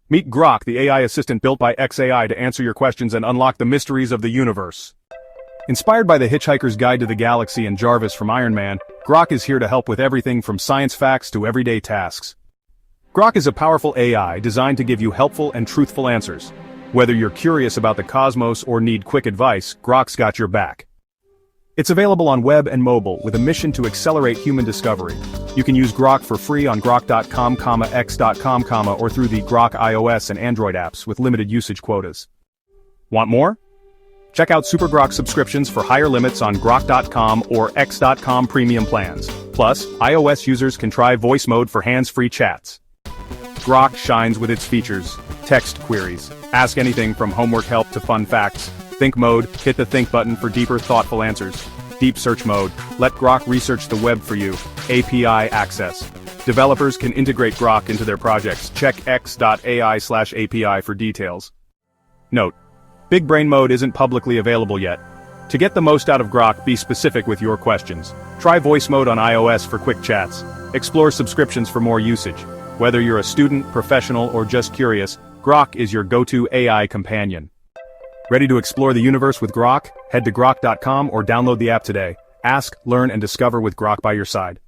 Meet Grok, the AI assistant built by xAI to answer your questions and unlock the mysteries of the universe. Inspired by The Hitchhiker's Guide to the Galaxy and Jarvis from Iron Man, Grok is here to help with everything from science facts to everyday tasks. Grok is a powerful AI designed to give you helpful and truthful answers. Whether you're curious about the cosmos or need quick advice, Grok's got your back. It's available on web and mobile with a mission to accelerate human discovery. You can use Grok for free on grok.com, x.com, or through the Grok iOS and Android apps with limited usage quotas. Want more? Check out Super Grok subscriptions for higher limits on grok.com or x.com premium plans. Plus, iOS users can try voice mode for hands-free chats. Grok shines with its features. Text queries. Ask anything from homework help to fun facts. Think mode, hit the think button for deeper, thoughtful answers. Deep search mode, let Grok research the web for you. API access. Developers can integrate Grok into their projects. Check x.ai/API for details. Note: Big Brain mode isn't publicly available yet. To get the most out of Grok, be specific with your questions. Try voice mode on iOS for quick chats. Explore subscriptions for more usage. Whether you're a student, professional, or just curious, Grok is your go-to AI companion. Ready to explore the universe with Grok? Head to grok.com or download the app today. Ask, learn, and discover with Grok by your side.